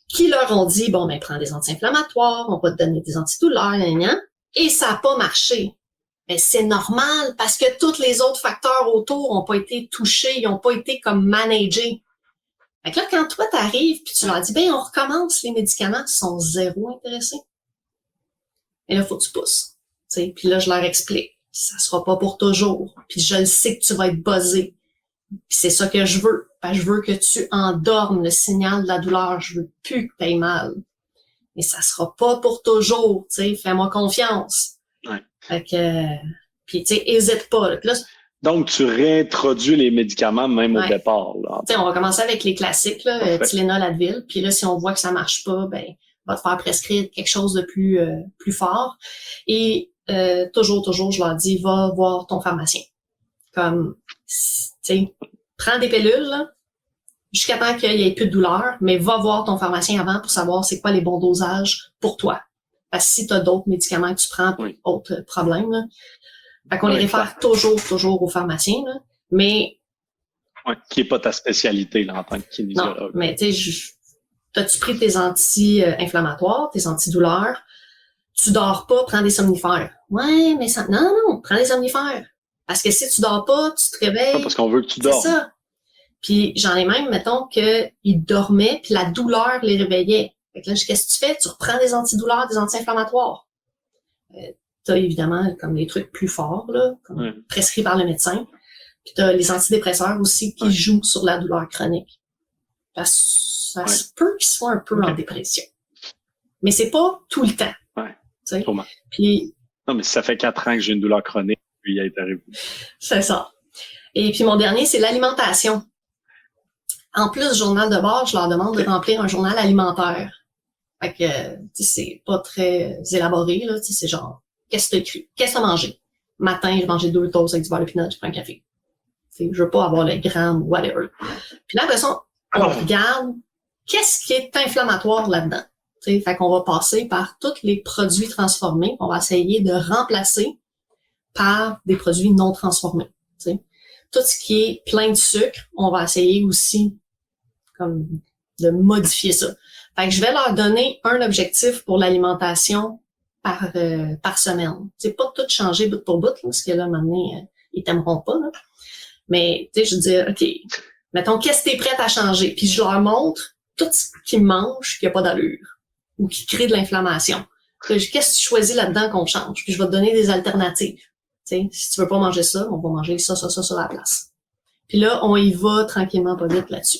qui leur ont dit, bon, ben, prends des anti-inflammatoires, on va te donner des antidouleurs, et ça n'a pas marché. Mais c'est normal parce que tous les autres facteurs autour n'ont pas été touchés, ils n'ont pas été comme managés. Fait que là, quand toi, t'arrives puis tu leur dis, ben, on recommence les médicaments, ils sont zéro intéressés. Et là, faut que tu pousses. Puis là, je leur explique. Ça sera pas pour toujours. Puis je le sais que tu vas être buzzé. Puis c'est ça que je veux. Je veux que tu endormes le signal de la douleur. Je veux plus que tu aies mal. Mais ça sera pas pour toujours. Fais-moi confiance. Ouais. Fait que, puis tu sais, hésite pas. Là, donc, tu réintroduis les médicaments même au départ. Là. On va commencer avec les classiques, là, Tylenol, Advil. Puis là, si on voit que ça marche pas, ben va te faire prescrire quelque chose de plus fort. Et toujours, je leur dis, va voir ton pharmacien. Comme, tu sais, prends des pilules, là, jusqu'à temps qu'il n'y ait plus de douleur, mais va voir ton pharmacien avant pour savoir c'est quoi les bons dosages pour toi. Parce que si tu as d'autres médicaments que tu prends pour autres problèmes, là, fait qu'on les réfère toujours au pharmacien, là, mais... qui n'est pas ta spécialité là, en tant que kinésiologue. Non, mais tu sais, t'as-tu pris tes anti-inflammatoires, tes antidouleurs? Tu dors pas, prends des somnifères. Ouais, mais ça... Non, prends des somnifères. Parce que si tu dors pas, tu te réveilles... Parce qu'on veut que tu dors. C'est ça. Puis j'en ai même, mettons, qu'ils dormaient, puis la douleur les réveillait. Fait que là, qu'est-ce que tu fais? Tu reprends des antidouleurs, des anti-inflammatoires. T'as évidemment comme les trucs plus forts, là, comme prescrits par le médecin. Puis t'as les antidépresseurs aussi qui jouent sur la douleur chronique. Parce que ça se peut qu'ils soient un peu en dépression. Mais c'est pas tout le temps. Ouais. Puis... Non, mais ça fait 4 ans que j'ai une douleur chronique, puis il a été arrivé. C'est ça. Et puis mon dernier, c'est l'alimentation. En plus du journal de bord, je leur demande de remplir un journal alimentaire. Fait que, tu sais, c'est pas très élaboré, là. Tu sais, c'est genre, qu'est-ce que t'as écrit? Qu'est-ce que t'as mangé? Matin, j'ai mangé 2 toasts avec du beurre de pinot, je prends un café. Tu sais, je veux pas avoir les grammes, whatever. Puis là, de toute façon, on regarde qu'est-ce qui est inflammatoire là-dedans. Tu sais, fait qu'on va passer par tous les produits transformés. On va essayer de remplacer par des produits non transformés. Tu sais. Tout ce qui est plein de sucre, on va essayer aussi comme de modifier ça. Fait que je vais leur donner un objectif pour l'alimentation par semaine. C'est pas tout changer bout pour bout, là, parce que là, maintenant, ils t'aimeront pas. Là. Mais tu sais, je dis, OK, mettons, qu'est-ce que t'es prête à changer? Puis je leur montre tout ce qu'ils mangent qui a pas d'allure ou qui crée de l'inflammation. Qu'est-ce que tu choisis là-dedans qu'on change? Puis je vais te donner des alternatives. T'sais, si tu veux pas manger ça, on va manger ça sur la place. Puis là, on y va tranquillement, pas vite là-dessus.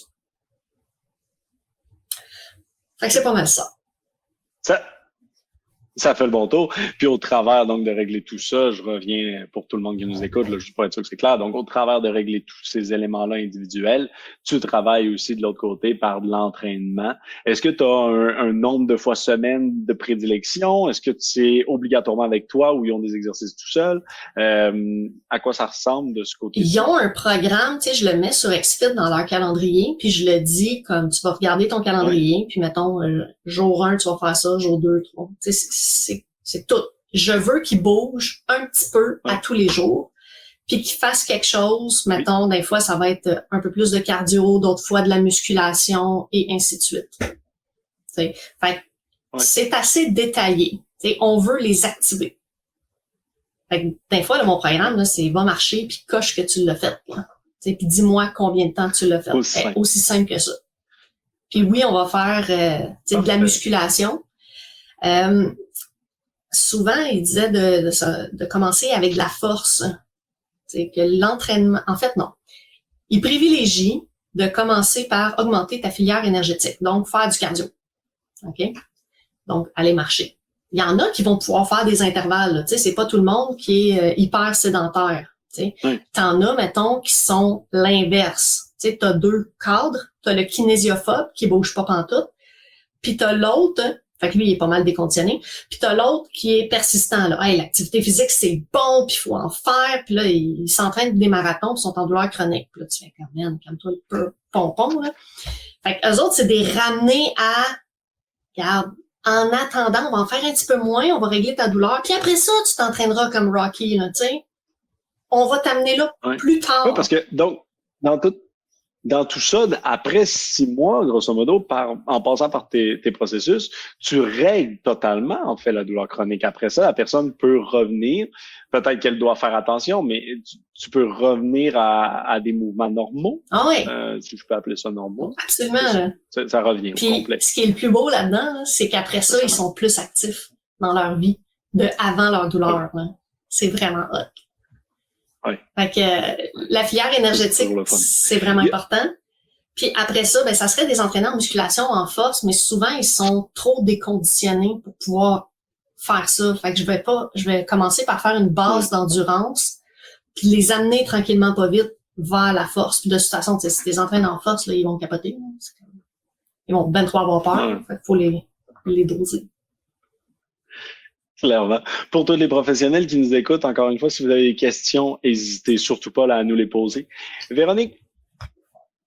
Fait que c'est pas mal ça. Ça fait le bon tour. Puis au travers donc de régler tout ça, je reviens pour tout le monde qui nous écoute, là, juste pour être sûr que c'est clair. Donc au travers de régler tous ces éléments-là individuels, tu travailles aussi de l'autre côté par de l'entraînement. Est-ce que tu as un nombre de fois semaine de prédilection? Est-ce que c'est obligatoirement avec toi ou ils ont des exercices tout seuls? À quoi ça ressemble de ce côté-là? Ils ont un programme, tu sais, je le mets sur XFIT dans leur calendrier, puis je le dis comme tu vas regarder ton calendrier, puis mettons, jour 1, tu vas faire ça, jour 2, 3. Tu sais, c'est tout. Je veux qu'ils bougent un petit peu à tous les jours, puis qu'ils fassent quelque chose. Mettons, des fois, ça va être un peu plus de cardio, d'autres fois de la musculation, et ainsi de suite. T'sais. Fait que c'est assez détaillé. T'sais, on veut les activer. Fait que des fois, là, mon programme, là, c'est va marcher, puis coche que tu l'as fait. Puis dis-moi combien de temps tu l'as fait. Aussi simple que ça. Puis oui, on va faire de la musculation. Souvent, il disait de commencer avec de la force. C'est que l'entraînement, en fait, non. Il privilégie de commencer par augmenter ta filière énergétique. Donc, faire du cardio. OK? Donc, aller marcher. Il y en a qui vont pouvoir faire des intervalles. Tu sais, c'est pas tout le monde qui est hyper sédentaire. Tu sais, t'en as, mettons, qui sont l'inverse. Tu sais, t'as 2 cadres. T'as le kinésiophobe qui bouge pas pantoute. Puis t'as l'autre. Fait que lui, il est pas mal déconditionné. Puis t'as l'autre qui est persistant. Là. Hey, l'activité physique, c'est bon, puis il faut en faire. Puis là, ils s'entraînent des marathons, puis sont en douleur chronique. Puis là, tu fais quand même, calme-toi le peu pompon. Là. Fait que eux autres, c'est des ramener à... Regarde, en attendant, on va en faire un petit peu moins, on va régler ta douleur. Puis après ça, tu t'entraîneras comme Rocky, là, tu sais. On va t'amener là plus tard. Oui, parce que, donc, dans tout ça, après 6 mois, grosso modo, en passant par tes processus, tu règles totalement, en fait, la douleur chronique. Après ça, la personne peut revenir. Peut-être qu'elle doit faire attention, mais tu peux revenir à des mouvements normaux. Ah oui. Si je peux appeler ça normaux. Absolument. Ça revient au complet. Ce qui est le plus beau là-dedans, là, c'est qu'après ça, ils sont plus actifs dans leur vie avant leur douleur. Là. C'est vraiment hot. Fait que la filière énergétique, c'est vraiment important. Puis après ça, ben ça serait des entraîneurs en musculation en force, mais souvent ils sont trop déconditionnés pour pouvoir faire ça. Fait que je vais commencer par faire une base d'endurance, puis les amener tranquillement pas vite vers la force. Puis de toute façon, si tu les entraînes en force, là, ils vont capoter. Là. Ils vont ben trop avoir peur. Fait qu'il faut les doser. Clairement. Pour tous les professionnels qui nous écoutent, encore une fois, si vous avez des questions, n'hésitez surtout pas là, à nous les poser. Véronique,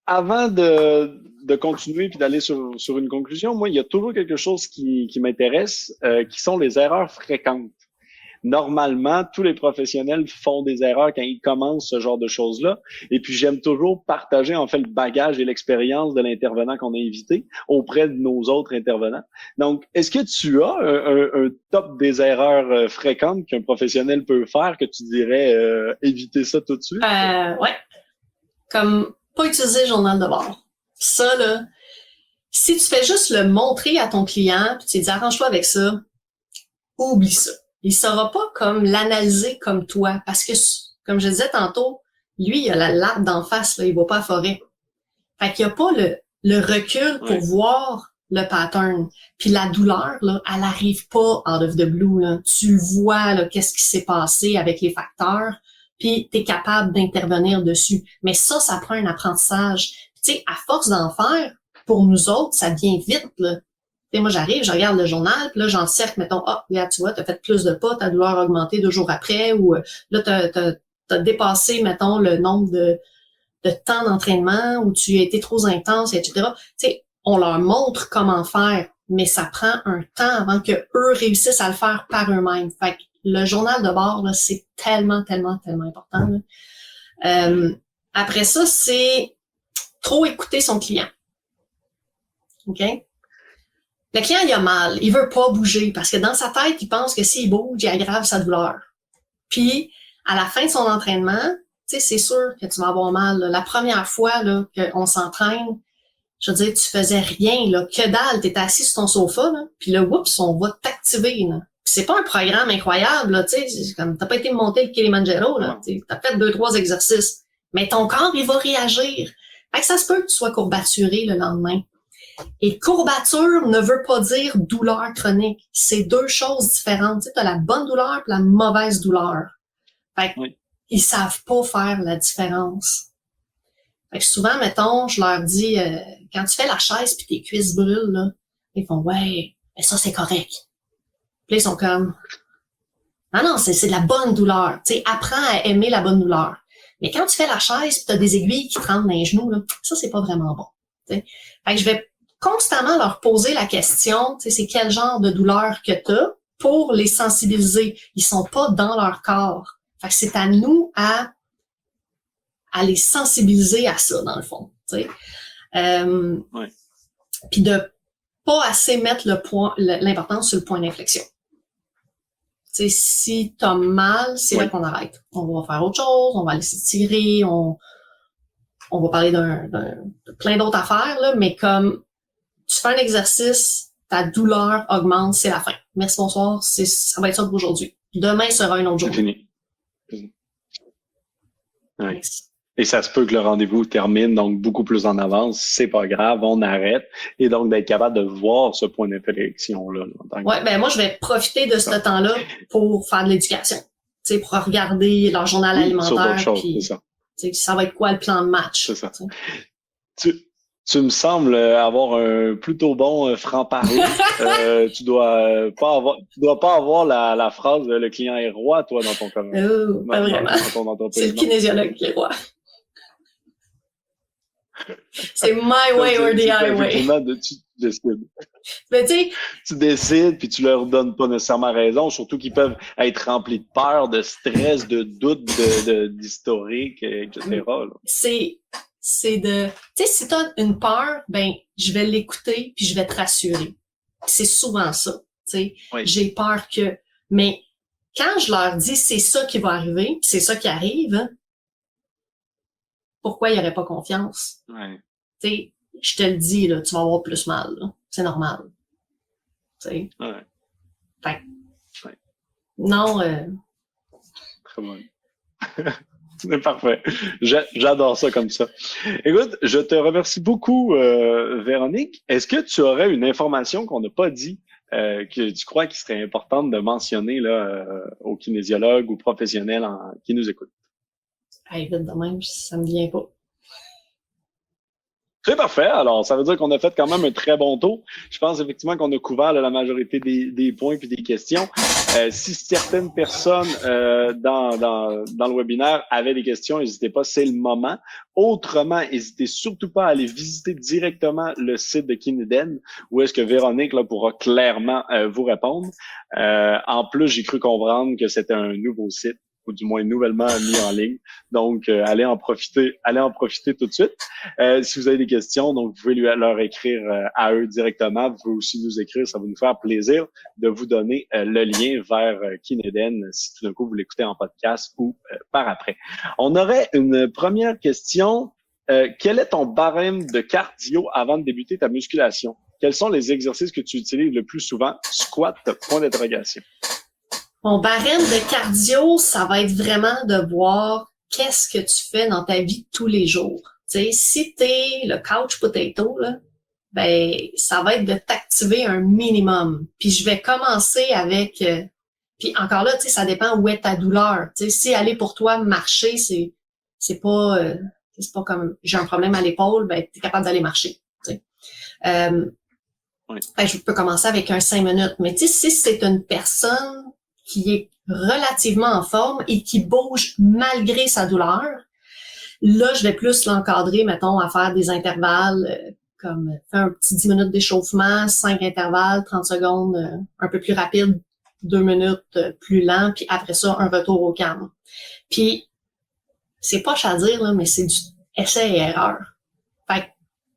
avant de continuer puis d'aller sur une conclusion, moi, il y a toujours quelque chose qui m'intéresse, qui sont les erreurs fréquentes. Normalement, tous les professionnels font des erreurs quand ils commencent ce genre de choses-là. Et puis, j'aime toujours partager, en fait, le bagage et l'expérience de l'intervenant qu'on a invité auprès de nos autres intervenants. Donc, est-ce que tu as un top des erreurs fréquentes qu'un professionnel peut faire que tu dirais éviter ça tout de suite? Ouais. Comme pas utiliser le journal de bord. Ça, là, si tu fais juste le montrer à ton client, puis tu dis arrange-toi avec ça, oublie ça. Il saura pas comme l'analyser comme toi. Parce que, comme je disais tantôt, lui, il a la latte d'en face, là, il va pas à la forêt. Fait qu'il n'y a pas le recul pour voir le pattern. Puis la douleur, là, elle arrive pas out of the blue, là. Tu vois, là, qu'est-ce qui s'est passé avec les facteurs, puis tu es capable d'intervenir dessus. Mais ça prend un apprentissage. Tu sais, à force d'en faire, pour nous autres, ça devient vite, là. Et moi, j'arrive, je regarde le journal, puis là, j'encercle, mettons, regarde, tu vois, t'as fait plus de pas, ta douleur a augmenté 2 jours après, ou là, t'as dépassé, mettons, le nombre de temps d'entraînement, où tu as été trop intense, etc. Tu sais, on leur montre comment faire, mais ça prend un temps avant que eux réussissent à le faire par eux-mêmes. Fait que le journal de bord, là, c'est tellement, tellement, tellement important. Après ça, c'est trop écouter son client. OK? Le client, il a mal. Il veut pas bouger parce que dans sa tête, il pense que s'il bouge, il aggrave sa douleur. Puis, à la fin de son entraînement, tu sais, c'est sûr que tu vas avoir mal. Là. La première fois là, qu'on s'entraîne, je veux dire, tu faisais rien, là, que dalle, t'étais assis sur ton sofa, là, puis là, oups, on va t'activer. Là. Puis c'est pas un programme incroyable, là, tu sais, comme t'as pas été monter le Kilimanjaro, là, t'as fait 2-3 exercices, mais ton corps, il va réagir. Fait que ça se peut que tu sois courbaturé le lendemain. Et courbature ne veut pas dire douleur chronique. C'est 2 choses différentes. Tu sais, t'as la bonne douleur et la mauvaise douleur. Fait ils savent pas faire la différence. Fait que souvent, mettons, je leur dis, quand tu fais la chaise puis tes cuisses brûlent, là, ils font, ouais, mais ça, c'est correct. Puis là, ils sont comme, non, c'est de la bonne douleur. Tu sais, apprends à aimer la bonne douleur. Mais quand tu fais la chaise puis t'as des aiguilles qui te rentrent dans les genoux, là, ça, c'est pas vraiment bon. Tu sais. Fait que je vais constamment leur poser la question, tu sais, c'est quel genre de douleur que t'as pour les sensibiliser. Ils sont pas dans leur corps. Fait que c'est à nous à les sensibiliser à ça, dans le fond. Tu sais. Puis de pas assez mettre l'importance sur le point d'inflexion. Tu sais, si t'as mal, c'est là qu'on arrête. On va faire autre chose, on va laisser tirer, on va parler de plein d'autres affaires, là, mais comme tu fais un exercice, ta douleur augmente, c'est la fin. Merci, bonsoir, ça va être ça pour aujourd'hui. Demain sera une autre journée. C'est fini. Ouais. Et ça se peut que le rendez-vous termine donc beaucoup plus en avance. C'est pas grave, on arrête. Et donc d'être capable de voir ce point d'inflexion-là. Ben moi, je vais profiter de ce temps-là pour faire de l'éducation. Tu sais, pour regarder leur journal alimentaire. Sur puis, c'est ça. Ça va être quoi le plan de match? C'est ça. Tu me sembles avoir un plutôt bon franc-parler. Tu dois pas avoir la phrase le client est roi, toi, dans ton commun. Pas vraiment. C'est le kinésiologue qui est roi. C'est my way or the highway. Tu décides. Mais tu décides, puis tu leur donnes pas nécessairement raison, surtout qu'ils peuvent être remplis de peur, de stress, de doute, d'historique, etc. Là. C'est de, tu sais, si t'as une peur, ben, je vais l'écouter puis je vais te rassurer. C'est souvent ça, tu sais. J'ai peur que, mais quand je leur dis c'est ça qui va arriver, c'est ça qui arrive, hein, pourquoi il y aurait pas confiance? Tu sais, je te le dis, là, tu vas avoir plus mal, là. C'est normal. Tu sais. Fait. Non, Très bon. C'est parfait. J'adore ça comme ça. Écoute, je te remercie beaucoup, Véronique. Est-ce que tu aurais une information qu'on n'a pas dit, que tu crois qu'il serait importante de mentionner là, aux kinésiologues ou professionnels qui nous écoutent? Vite de même, ça me vient pas. C'est parfait. Alors, ça veut dire qu'on a fait quand même un très bon tour. Je pense effectivement qu'on a couvert là, la majorité des points puis des questions. Si certaines personnes dans le webinaire avaient des questions, n'hésitez pas, c'est le moment. Autrement, n'hésitez surtout pas à aller visiter directement le site de Kineden, où est-ce que Véronique là, pourra clairement vous répondre. En plus, j'ai cru comprendre que c'était un nouveau site, ou du moins nouvellement mis en ligne. Donc, allez en profiter tout de suite. Si vous avez des questions, donc vous pouvez leur écrire à eux directement. Vous pouvez aussi nous écrire, ça va nous faire plaisir de vous donner le lien vers Kineden si tout d'un coup vous l'écoutez en podcast ou par après. On aurait une première question. Quel est ton barème de cardio avant de débuter ta musculation? Quels sont les exercices que tu utilises le plus souvent? Squat, point d'interrogation. Mon barème de cardio, ça va être vraiment de voir qu'est-ce que tu fais dans ta vie tous les jours. Tu sais, si t'es le couch potato, là, ben ça va être de t'activer un minimum. Puis je vais commencer avec... puis encore là, tu sais, ça dépend où est ta douleur. Tu sais, si aller pour toi marcher, c'est pas comme j'ai un problème à l'épaule, ben t'es capable d'aller marcher. Tu sais. Oui. Ben, je peux commencer avec un 5 minutes. Mais tu sais, si c'est une personne qui est relativement en forme et qui bouge malgré sa douleur, là, je vais plus l'encadrer, mettons, à faire des intervalles comme faire un petit 10 minutes d'échauffement, 5 intervalles, 30 secondes un peu plus rapide, 2 minutes plus lent, puis après ça, un retour au calme. Puis, c'est poche à dire, là, mais c'est du essai et erreur. Fait que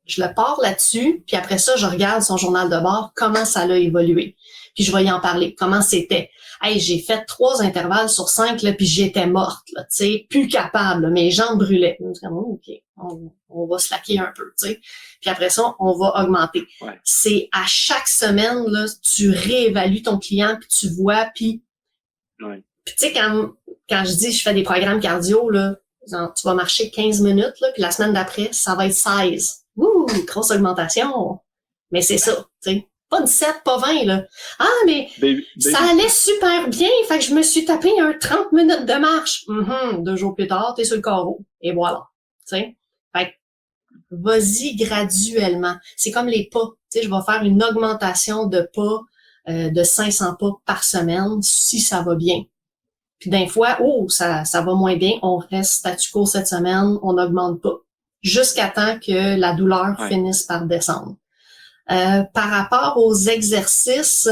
je le pars là-dessus, puis après ça, je regarde son journal de bord, comment ça a évolué. Puis je vais y en parler, comment c'était. Hey, j'ai fait 3 intervalles sur 5, là, puis j'étais morte, là, tu sais, plus capable, là, mes jambes brûlaient. OK, on va slacker un peu, tu sais. Puis après ça, on va augmenter. Ouais. C'est à chaque semaine, là, tu réévalues ton client, puis tu vois, puis... Ouais. Puis tu sais, quand je dis je fais des programmes cardio, là, genre, tu vas marcher 15 minutes, là, puis la semaine d'après, ça va être 16. Ouh, grosse augmentation! Mais c'est ça, tu sais. Pas 17, pas 20, là. Ah, mais ça allait super bien, fait que je me suis tapé un 30 minutes de marche. 2 jours plus tard, t'es sur le carreau. Et voilà. Tu sais. Fait que, vas-y graduellement. C'est comme les pas. Tu sais, je vais faire une augmentation de pas de 500 pas par semaine si ça va bien. Puis d'un fois, ça va moins bien, on reste statu quo cette semaine, on n'augmente pas. Jusqu'à temps que la douleur finisse par descendre. Par rapport aux exercices,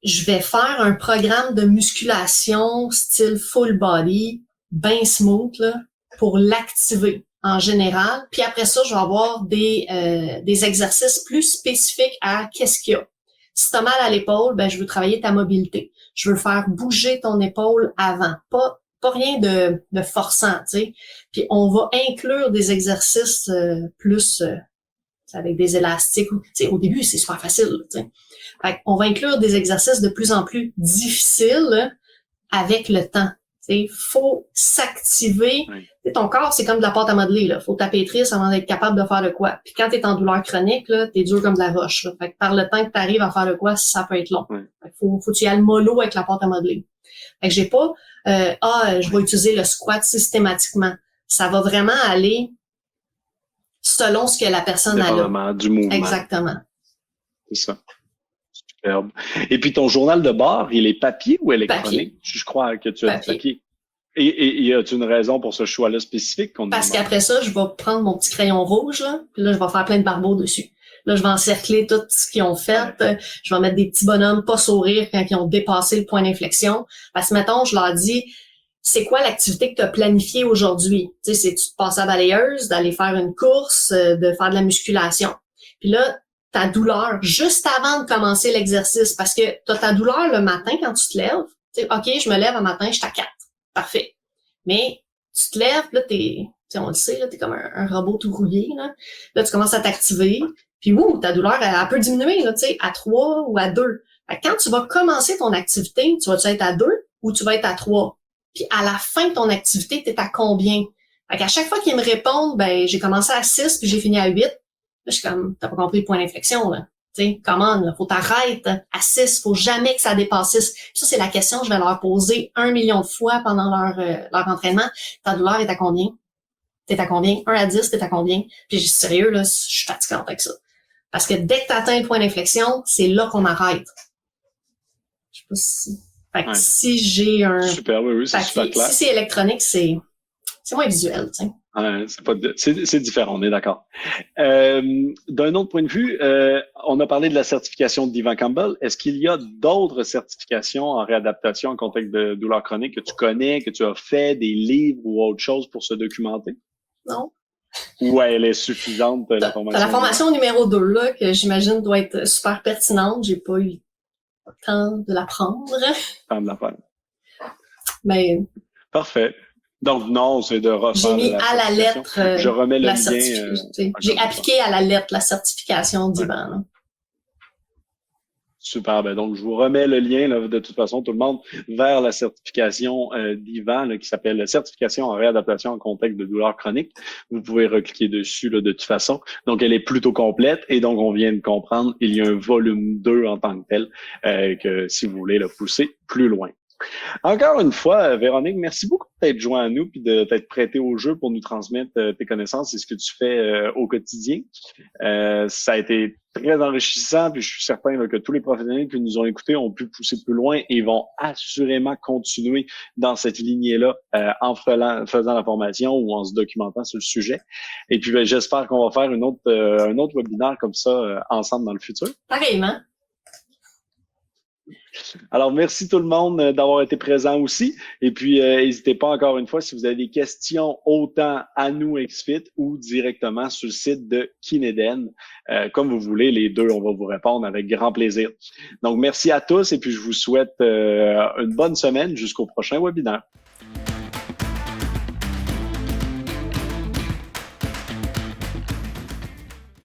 je vais faire un programme de musculation style full body, bien smooth, là, pour l'activer en général. Puis après ça, je vais avoir des exercices plus spécifiques à qu'est-ce qu'il y a. Si tu as mal à l'épaule, ben je veux travailler ta mobilité. Je veux faire bouger ton épaule avant, pas rien de forçant, tu sais. Puis on va inclure des exercices plus avec des élastiques. Tu sais, au début, c'est super facile, tu sais. Fait qu'on va inclure des exercices de plus en plus difficiles avec le temps. Tu sais, faut s'activer. Oui. Ton corps, c'est comme de la pâte à modeler, là. Faut t'apétrir avant d'être capable de faire de quoi. Puis quand t'es en douleur chronique, là, t'es dur comme de la roche, là. Fait que par le temps que t'arrives à faire de quoi, ça peut être long. Oui. Fait que faut que tu y ailles mollo avec la pâte à modeler. Fait que j'ai pas, je vais utiliser le squat systématiquement. Ça va vraiment aller selon ce que la personne a là. Du mouvement. Exactement. C'est ça. Superbe. Et puis ton journal de bord, il est papier ou électronique? Papier. Je crois que tu as dit papier. Et y a-t-il une raison pour ce choix-là spécifique qu'on Parce qu'après ça, je vais prendre mon petit crayon rouge, là, puis là, je vais faire plein de barbeaux dessus. Là, je vais encercler tout ce qu'ils ont fait. Ouais. Je vais mettre des petits bonhommes pas sourire quand ils ont dépassé le point d'inflexion. Parce que, mettons, je leur dis, c'est quoi l'activité que tu as planifiée aujourd'hui? Tu sais, c'est-tu de passer à balayeuse, d'aller faire une course, de faire de la musculation? Puis là, ta douleur, juste avant de commencer l'exercice, parce que tu as ta douleur le matin quand tu te lèves. Tu sais, OK, je me lève un matin, je suis à 4. Parfait. Mais tu te lèves, là, on le sait, là, t'es comme un robot tout rouillé, là. Là, tu commences à t'activer. Puis, ta douleur, elle peut diminuer, là, tu sais, à 3 ou à 2. Fait que quand tu vas commencer ton activité, tu vas être à 2 ou tu vas être à 3? Puis à la fin de ton activité, tu es à combien? Fait qu'à chaque fois qu'ils me répondent, ben j'ai commencé à 6 puis j'ai fini à 8. Là, je suis comme, t'as pas compris le point d'inflexion, là. Tu sais, comment, là, faut t'arrêter à 6, faut jamais que ça dépasse 6. Ça, c'est la question que je vais leur poser 1 million de fois pendant leur entraînement. Ta douleur est à combien? T'es à combien? 1 à 10, t'es à combien? Puis j'ai dit, sérieux, là, je suis fatigante avec ça. Parce que dès que t'atteins le point d'inflexion, c'est là qu'on arrête. Je sais pas si... Fait que si j'ai un... Super, oui, c'est super clair. Si c'est électronique, c'est moins visuel, tu sais. C'est différent, on est d'accord. D'un autre point de vue, on a parlé de la certification d'Ivan Campbell. Est-ce qu'il y a d'autres certifications en réadaptation en contexte de douleur chronique que tu connais, que tu as fait, des livres ou autre chose pour se documenter? Non. Ou elle est suffisante, la formation? T'as la formation numéro 2, là, que j'imagine doit être super pertinente. J'ai pas eu le temps de l'apprendre. Temps de l'apprendre. Mais... Parfait. Donc, non, c'est de refaire j'ai mis à la lettre je remets le lien. J'ai appliqué à la lettre la certification d'Ivan. Ouais. Super. Ben donc, je vous remets le lien, là, de toute façon, tout le monde, vers la certification d'Ivan, là, qui s'appelle Certification en réadaptation en contexte de douleur chronique. Vous pouvez recliquer dessus là, de toute façon. Donc, elle est plutôt complète. Et donc, on vient de comprendre, il y a un volume 2 en tant que tel, que si vous voulez le pousser plus loin. Encore une fois, Véronique, merci beaucoup d'être joint à nous puis de t'être prêté au jeu pour nous transmettre tes connaissances et ce que tu fais au quotidien. Ça a été très enrichissant puis je suis certain là, que tous les professionnels qui nous ont écoutés ont pu pousser plus loin et vont assurément continuer dans cette lignée-là en faisant la formation ou en se documentant sur le sujet. Et puis, ben, j'espère qu'on va faire un autre webinaire comme ça ensemble dans le futur. Pareillement. Alors, merci tout le monde d'avoir été présent aussi. Et puis, n'hésitez pas encore une fois, si vous avez des questions autant à nous, XFIT, ou directement sur le site de Kineden. Comme vous voulez, les deux, on va vous répondre avec grand plaisir. Donc, merci à tous et puis je vous souhaite une bonne semaine jusqu'au prochain webinaire.